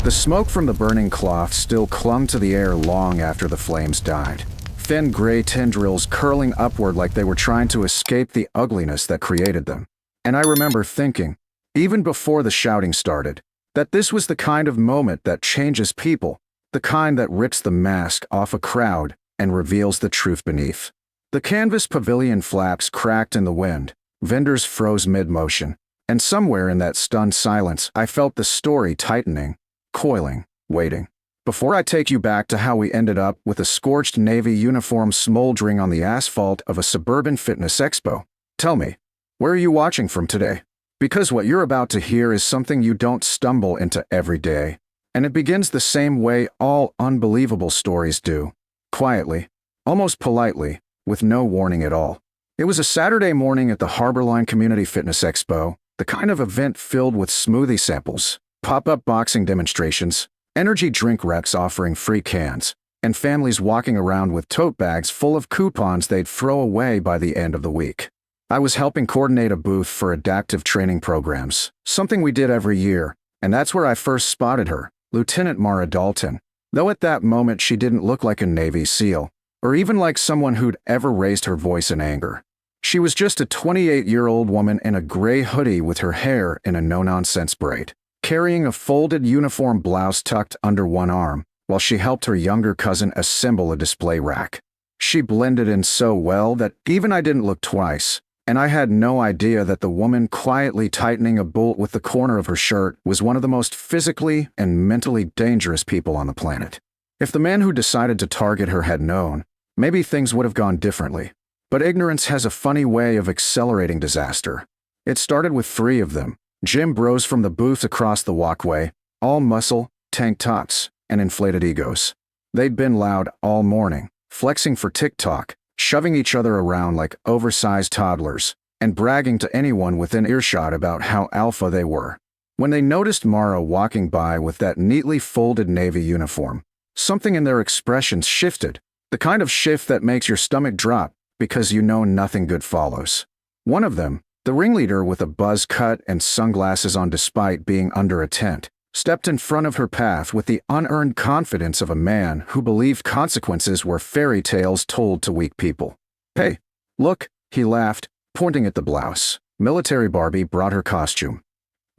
The smoke from the burning cloth still clung to the air long after the flames died. Thin gray tendrils curling upward like they were trying to escape the ugliness that created them. And I remember thinking, even before the shouting started, that this was the kind of moment that changes people, the kind that rips the mask off a crowd and reveals the truth beneath. The canvas pavilion flaps cracked in the wind, vendors froze mid-motion, and somewhere in that stunned silence I felt the story tightening, coiling, waiting. Before I take you back to how we ended up with a scorched Navy uniform smoldering on the asphalt of a suburban fitness expo, tell me, where are you watching from today? Because what you're about to hear is something you don't stumble into every day, and it begins the same way all unbelievable stories do, quietly, almost politely, with no warning at all. It was a Saturday morning at the Harborline Community Fitness Expo, the kind of event filled with smoothie samples, pop-up boxing demonstrations, energy drink reps offering free cans, and families walking around with tote bags full of coupons they'd throw away by the end of the week. I was helping coordinate a booth for adaptive training programs, something we did every year, and that's where I first spotted her, Lieutenant Mara Dalton, though at that moment she didn't look like a Navy SEAL, or even like someone who'd ever raised her voice in anger. She was just a 28-year-old woman in a gray hoodie with her hair in a no-nonsense braid, carrying a folded uniform blouse tucked under one arm, while she helped her younger cousin assemble a display rack. She blended in so well that even I didn't look twice, and I had no idea that the woman quietly tightening a bolt with the corner of her shirt was one of the most physically and mentally dangerous people on the planet. If the man who decided to target her had known, maybe things would have gone differently. But ignorance has a funny way of accelerating disaster. It started with 3 of them, gym bros from the booth across the walkway, all muscle, tank tops, and inflated egos. They'd been loud all morning, flexing for TikTok, shoving each other around like oversized toddlers, and bragging to anyone within earshot about how alpha they were. When they noticed Mara walking by with that neatly folded Navy uniform, something in their expressions shifted, the kind of shift that makes your stomach drop because you know nothing good follows. One of them, the ringleader with a buzz cut and sunglasses on despite being under a tent, stepped in front of her path with the unearned confidence of a man who believed consequences were fairy tales told to weak people. "Hey, look," he laughed, pointing at the blouse. Military Barbie brought her costume.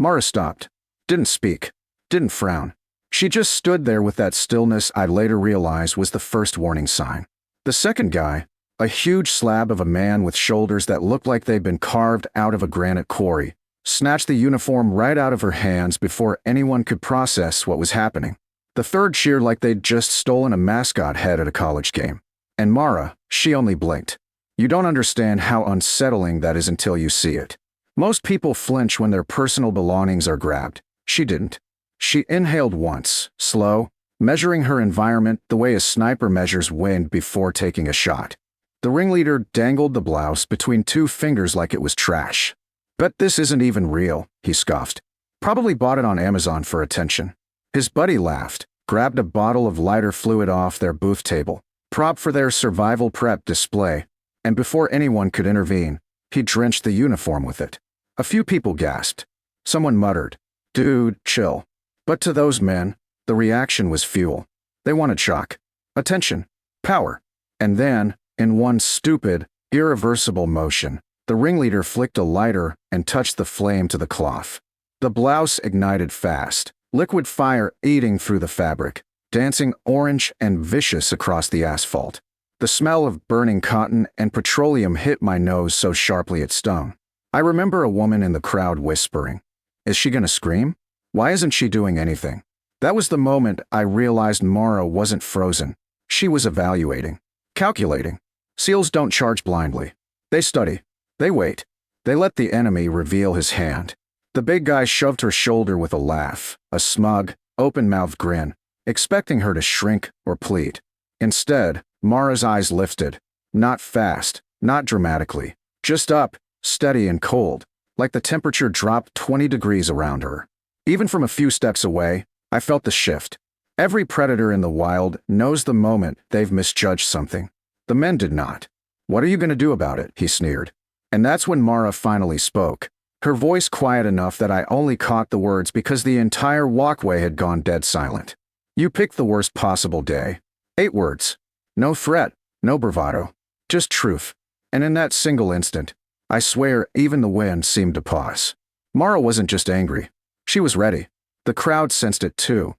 Mara stopped, didn't speak, didn't frown. She just stood there with that stillness I later realized was the first warning sign. The second guy, a huge slab of a man with shoulders that looked like they'd been carved out of a granite quarry, snatched the uniform right out of her hands before anyone could process what was happening. The third cheered like they'd just stolen a mascot head at a college game. And Mara, she only blinked. You don't understand how unsettling that is until you see it. Most people flinch when their personal belongings are grabbed. She didn't. She inhaled once, slow, measuring her environment the way a sniper measures wind before taking a shot. The ringleader dangled the blouse between 2 fingers like it was trash. "Bet this isn't even real," he scoffed. "Probably bought it on Amazon for attention." His buddy laughed, grabbed a bottle of lighter fluid off their booth table, prop for their survival prep display, and before anyone could intervene, he drenched the uniform with it. A few people gasped. Someone muttered, "Dude, chill." But to those men, the reaction was fuel. They wanted shock, attention, power. And then, in one stupid, irreversible motion, the ringleader flicked a lighter and touched the flame to the cloth. The blouse ignited fast, liquid fire eating through the fabric, dancing orange and vicious across the asphalt. The smell of burning cotton and petroleum hit my nose so sharply it stung. I remember a woman in the crowd whispering, "Is she gonna scream? Why isn't she doing anything?" That was the moment I realized Mara wasn't frozen. She was evaluating, calculating. SEALs don't charge blindly. They study. They wait. They let the enemy reveal his hand. The big guy shoved her shoulder with a laugh, a smug, open-mouthed grin, expecting her to shrink or plead. Instead, Mara's eyes lifted. Not fast, not dramatically. Just up, steady and cold, like the temperature dropped 20 degrees around her. Even from a few steps away, I felt the shift. Every predator in the wild knows the moment they've misjudged something. The men did not. "What are you going to do about it?" he sneered. And that's when Mara finally spoke. her voice quiet enough that I only caught the words because the entire walkway had gone dead silent. You picked the worst possible day. 8 words. No threat, no bravado. Just truth. And in that single instant, I swear even the wind seemed to pause. Mara wasn't just angry. She was ready. The crowd sensed it too.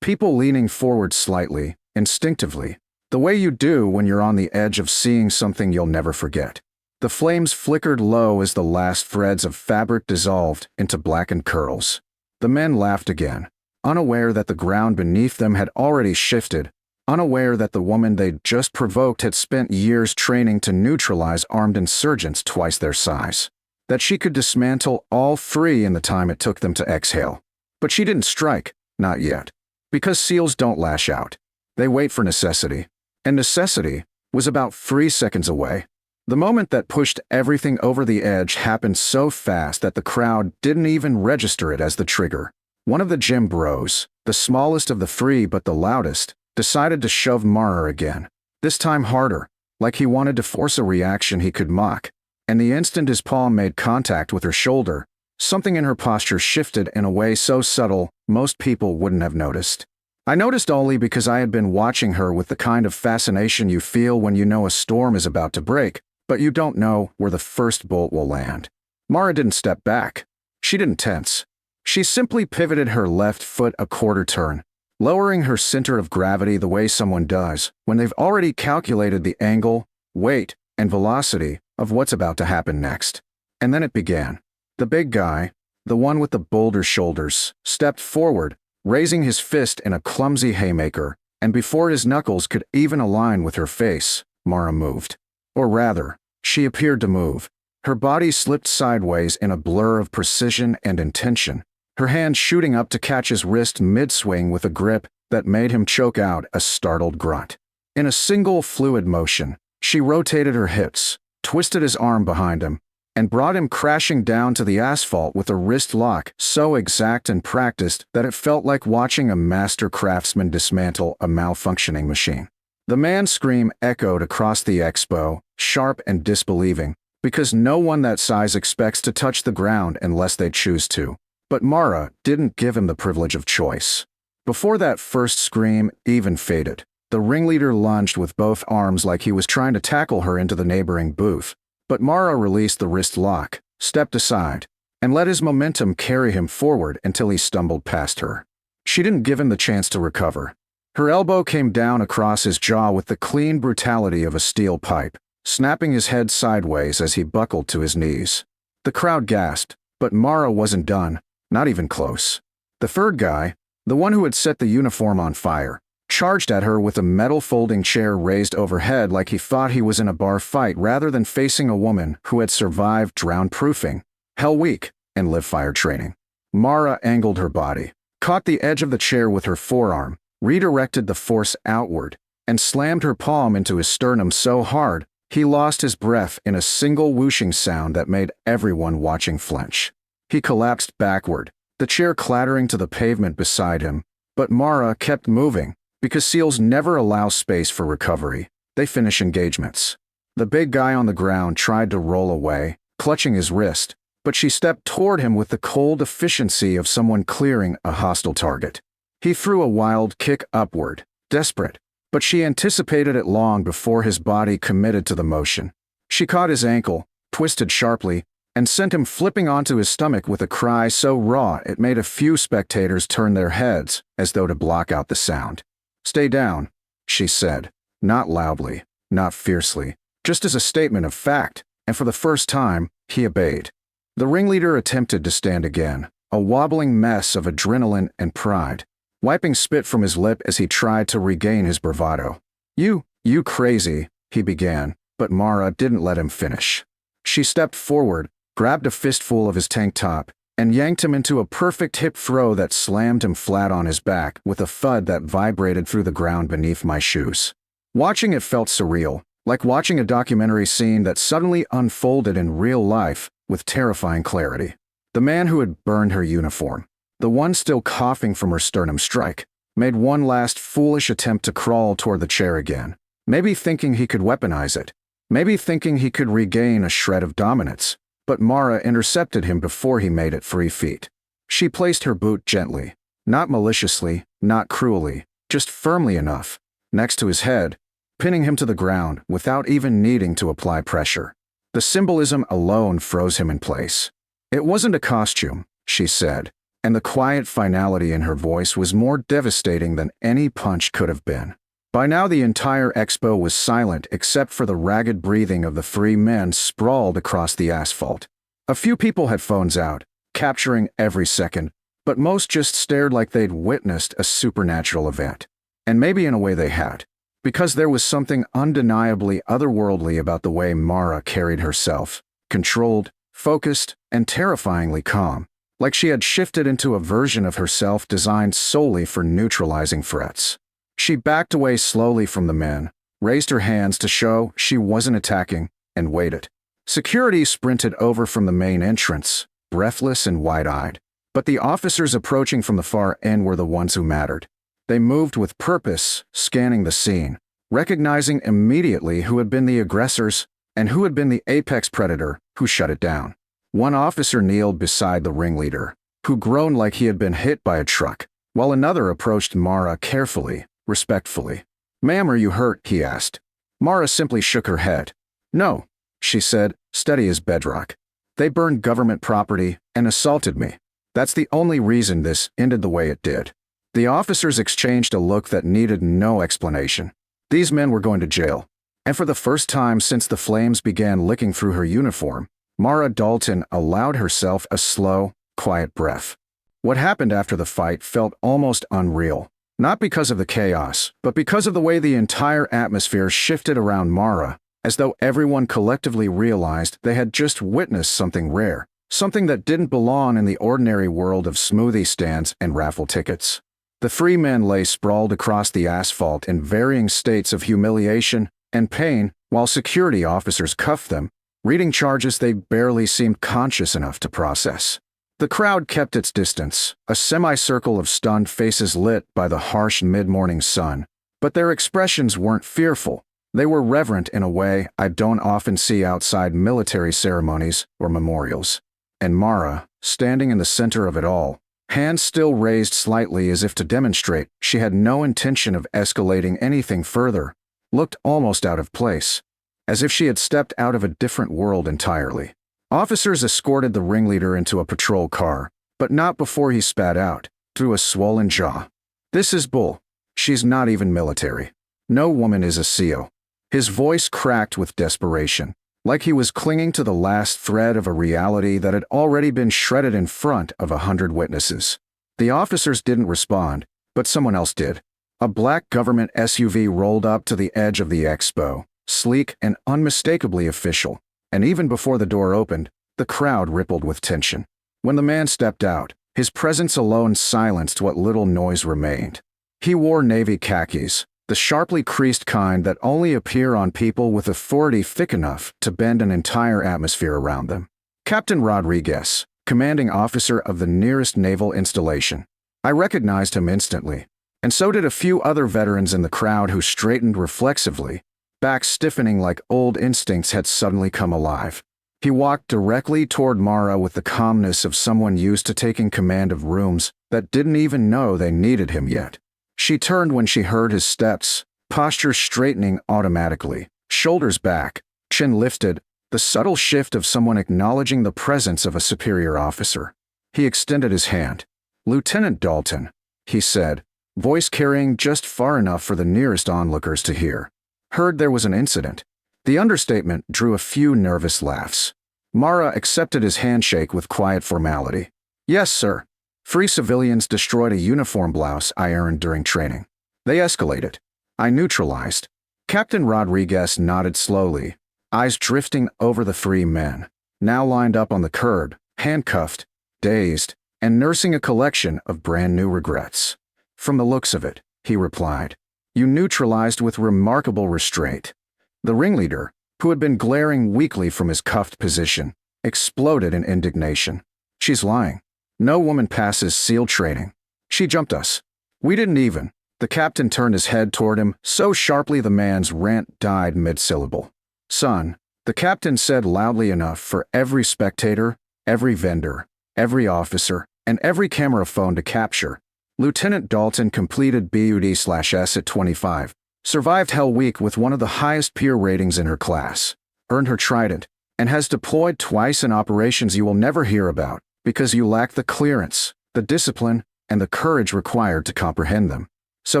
People leaning forward slightly, instinctively, the way you do when you're on the edge of seeing something you'll never forget. The flames flickered low as the last threads of fabric dissolved into blackened curls. The men laughed again, unaware that the ground beneath them had already shifted, unaware that the woman they'd just provoked had spent years training to neutralize armed insurgents twice their size. That she could dismantle all 3 in the time it took them to exhale. But she didn't strike, not yet. Because seals don't lash out. They wait for necessity. And necessity was about 3 seconds away. The moment that pushed everything over the edge happened so fast that the crowd didn't even register it as the trigger. One of the gym bros, the smallest of the 3 but the loudest, decided to shove Mara again. This time harder, like he wanted to force a reaction he could mock. And the instant his palm made contact with her shoulder, something in her posture shifted in a way so subtle most people wouldn't have noticed. I noticed only because I had been watching her with the kind of fascination you feel when you know a storm is about to break, but you don't know where the first bolt will land. Mara didn't step back. She didn't tense. She simply pivoted her left foot a quarter turn, lowering her center of gravity the way someone does when they've already calculated the angle, weight, and velocity of what's about to happen next. And then it began. The big guy, the one with the boulder shoulders, stepped forward, raising his fist in a clumsy haymaker, and before his knuckles could even align with her face, Mara moved. Or rather, she appeared to move. Her body slipped sideways in a blur of precision and intention, her hand shooting up to catch his wrist mid-swing with a grip that made him choke out a startled grunt. In a single fluid motion, she rotated her hips, twisted his arm behind him, and brought him crashing down to the asphalt with a wrist lock so exact and practiced that it felt like watching a master craftsman dismantle a malfunctioning machine. The man's scream echoed across the expo, sharp and disbelieving, because no one that size expects to touch the ground unless they choose to. But Mara didn't give him the privilege of choice. Before that first scream even faded, the ringleader lunged with both arms like he was trying to tackle her into the neighboring booth. But Mara released the wrist lock, stepped aside, and let his momentum carry him forward until he stumbled past her. She didn't give him the chance to recover. Her elbow came down across his jaw with the clean brutality of a steel pipe, snapping his head sideways as he buckled to his knees. The crowd gasped, but Mara wasn't done, not even close. The third guy, the one who had set the uniform on fire, charged at her with a metal folding chair raised overhead like he thought he was in a bar fight rather than facing a woman who had survived drown-proofing, Hell Week, and live fire training. Mara angled her body, caught the edge of the chair with her forearm, redirected the force outward, and slammed her palm into his sternum so hard he lost his breath in a single whooshing sound that made everyone watching flinch. He collapsed backward, the chair clattering to the pavement beside him, but Mara kept moving, because SEALs never allow space for recovery. They finish engagements. The big guy on the ground tried to roll away, clutching his wrist, but she stepped toward him with the cold efficiency of someone clearing a hostile target. He threw a wild kick upward, desperate, but she anticipated it long before his body committed to the motion. She caught his ankle, twisted sharply, and sent him flipping onto his stomach with a cry so raw it made a few spectators turn their heads as though to block out the sound. "Stay down," she said, not loudly, not fiercely, just as a statement of fact, and for the first time, he obeyed. The ringleader attempted to stand again, a wobbling mess of adrenaline and pride, wiping spit from his lip as he tried to regain his bravado. You crazy," he began, but Mara didn't let him finish. She stepped forward, grabbed a fistful of his tank top, and yanked him into a perfect hip throw that slammed him flat on his back with a thud that vibrated through the ground beneath my shoes. Watching it felt surreal, like watching a documentary scene that suddenly unfolded in real life with terrifying clarity. The man who had burned her uniform, the one still coughing from her sternum strike, made one last foolish attempt to crawl toward the chair again, maybe thinking he could weaponize it, maybe thinking he could regain a shred of dominance, but Mara intercepted him before he made it 3 feet. She placed her boot gently, not maliciously, not cruelly, just firmly enough, next to his head, pinning him to the ground without even needing to apply pressure. The symbolism alone froze him in place. It wasn't a costume, she said, and the quiet finality in her voice was more devastating than any punch could have been. By now the entire expo was silent except for the ragged breathing of the 3 men sprawled across the asphalt. A few people had phones out, capturing every second, but most just stared like they'd witnessed a supernatural event. And maybe in a way they had, because there was something undeniably otherworldly about the way Mara carried herself, controlled, focused, and terrifyingly calm, like she had shifted into a version of herself designed solely for neutralizing threats. She backed away slowly from the men, raised her hands to show she wasn't attacking, and waited. Security sprinted over from the main entrance, breathless and wide-eyed, but the officers approaching from the far end were the ones who mattered. They moved with purpose, scanning the scene, recognizing immediately who had been the aggressors and who had been the apex predator who shut it down. One officer kneeled beside the ringleader, who groaned like he had been hit by a truck, while another approached Mara carefully, respectfully. "Ma'am, are you hurt?" he asked. Mara simply shook her head. "No," she said, steady as bedrock. "They burned government property and assaulted me. That's the only reason this ended the way it did." The officers exchanged a look that needed no explanation. These men were going to jail. And for the first time since the flames began licking through her uniform, Mara Dalton allowed herself a slow, quiet breath. What happened after the fight felt almost unreal. Not because of the chaos, but because of the way the entire atmosphere shifted around Mara, as though everyone collectively realized they had just witnessed something rare, something that didn't belong in the ordinary world of smoothie stands and raffle tickets. The 3 men lay sprawled across the asphalt in varying states of humiliation and pain while security officers cuffed them, reading charges they barely seemed conscious enough to process. The crowd kept its distance, a semicircle of stunned faces lit by the harsh mid-morning sun, but their expressions weren't fearful. They were reverent in a way I don't often see outside military ceremonies or memorials. And Mara, standing in the center of it all, hands still raised slightly as if to demonstrate she had no intention of escalating anything further, looked almost out of place, as if she had stepped out of a different world entirely. Officers escorted the ringleader into a patrol car, but not before he spat out, through a swollen jaw. "This is bull. She's not even military. No woman is a SEAL." His voice cracked with desperation, like he was clinging to the last thread of a reality that had already been shredded in front of 100 witnesses. The officers didn't respond, but someone else did. A black government SUV rolled up to the edge of the expo, sleek and unmistakably official, and even before the door opened, the crowd rippled with tension. When the man stepped out, his presence alone silenced what little noise remained. He wore navy khakis, the sharply creased kind that only appear on people with authority thick enough to bend an entire atmosphere around them. Captain Rodriguez, commanding officer of the nearest naval installation. I recognized him instantly, and so did a few other veterans in the crowd who straightened reflexively, back stiffening like old instincts had suddenly come alive. He walked directly toward Mara with the calmness of someone used to taking command of rooms that didn't even know they needed him yet. She turned when she heard his steps, posture straightening automatically, shoulders back, chin lifted, the subtle shift of someone acknowledging the presence of a superior officer. He extended his hand. "Lieutenant Dalton," he said, voice carrying just far enough for the nearest onlookers to hear. "Heard there was an incident." The understatement drew a few nervous laughs. Mara accepted his handshake with quiet formality. "Yes, sir. 3 civilians destroyed a uniform blouse I earned during training. They escalated. I neutralized." Captain Rodriguez nodded slowly, eyes drifting over the 3 men, now lined up on the curb, handcuffed, dazed, and nursing a collection of brand new regrets. "From the looks of it," he replied, "you neutralized with remarkable restraint." The ringleader, who had been glaring weakly from his cuffed position, exploded in indignation. "She's lying. No woman passes SEAL training. She jumped us. We didn't even." The captain turned his head toward him so sharply the man's rant died mid-syllable. "Son, The captain said loudly enough for every spectator, every vendor, every officer, and every camera phone to capture. Lieutenant Dalton completed BUD/S at 25, survived Hell Week with one of the highest peer ratings in her class, earned her trident, and has deployed twice in operations you will never hear about because you lack the clearance, the discipline, and the courage required to comprehend them. So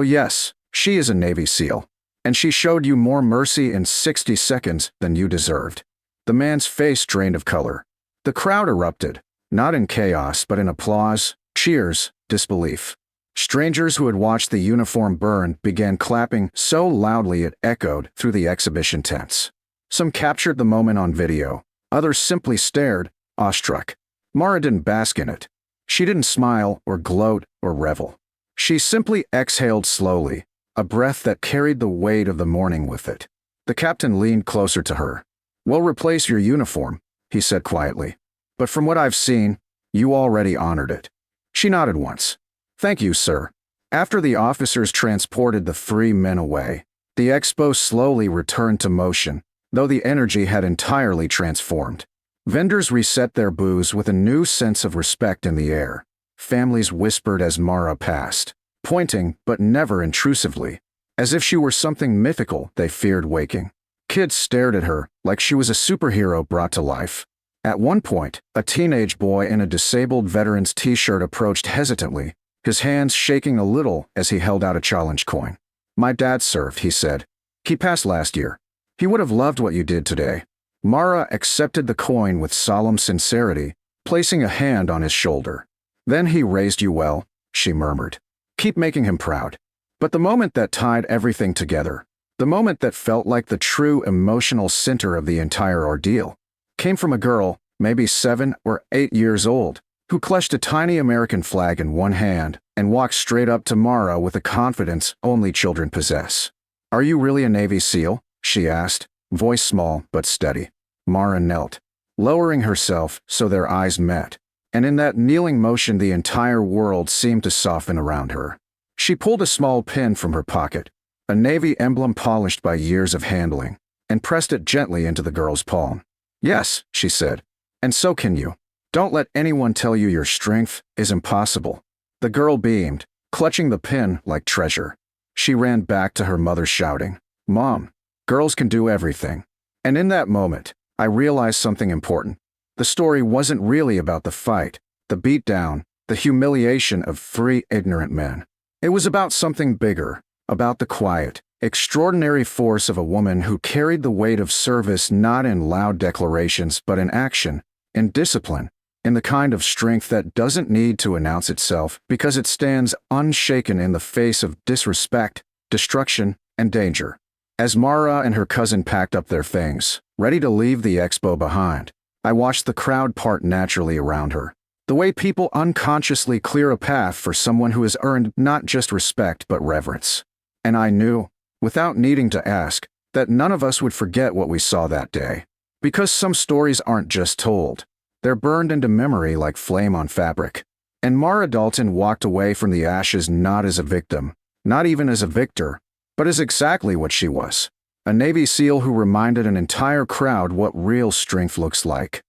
yes, she is a Navy SEAL, and she showed you more mercy in 60 seconds than you deserved. The man's face drained of color. The crowd erupted, not in chaos but in applause, cheers, disbelief. Strangers who had watched the uniform burn began clapping so loudly it echoed through the exhibition tents. Some captured the moment on video, others simply stared, awestruck. Mara didn't bask in it. She didn't smile or gloat or revel. She simply exhaled slowly, a breath that carried the weight of the morning with it. The captain leaned closer to her. "We'll replace your uniform," he said quietly. "But from what I've seen, you already honored it." She nodded once. "Thank you, sir." After the officers transported the 3 men away, the expo slowly returned to motion, though the energy had entirely transformed. Vendors reset their booths with a new sense of respect in the air. Families whispered as Mara passed, pointing but never intrusively, as if she were something mythical they feared waking. Kids stared at her like she was a superhero brought to life. At one point, a teenage boy in a disabled veteran's t-shirt approached hesitantly, his hands shaking a little as he held out a challenge coin. "My dad served," he said. "He passed last year. He would have loved what you did today." Mara accepted the coin with solemn sincerity, placing a hand on his shoulder. "Then he raised you well," she murmured. "Keep making him proud." But the moment that tied everything together, the moment that felt like the true emotional center of the entire ordeal, came from a girl, maybe 7 or 8 years old, who clutched a tiny American flag in one hand and walked straight up to Mara with a confidence only children possess. "Are you really a Navy SEAL?" she asked, voice small but steady. Mara knelt, lowering herself so their eyes met, and in that kneeling motion the entire world seemed to soften around her. She pulled a small pin from her pocket, a Navy emblem polished by years of handling, and pressed it gently into the girl's palm. "Yes," she said, "and so can you. Don't let anyone tell you your strength is impossible." The girl beamed, clutching the pin like treasure. She ran back to her mother shouting, "Mom, girls can do everything." And in that moment, I realized something important. The story wasn't really about the fight, the beatdown, the humiliation of 3 ignorant men. It was about something bigger, about the quiet, extraordinary force of a woman who carried the weight of service not in loud declarations but in action, in discipline, in the kind of strength that doesn't need to announce itself because it stands unshaken in the face of disrespect, destruction, and danger. As Mara and her cousin packed up their things, ready to leave the expo behind, I watched the crowd part naturally around her, the way people unconsciously clear a path for someone who has earned not just respect but reverence. And I knew, without needing to ask, that none of us would forget what we saw that day. Because some stories aren't just told, they're burned into memory like flame on fabric. And Mara Dalton walked away from the ashes not as a victim, not even as a victor, but as exactly what she was. A Navy SEAL who reminded an entire crowd what real strength looks like.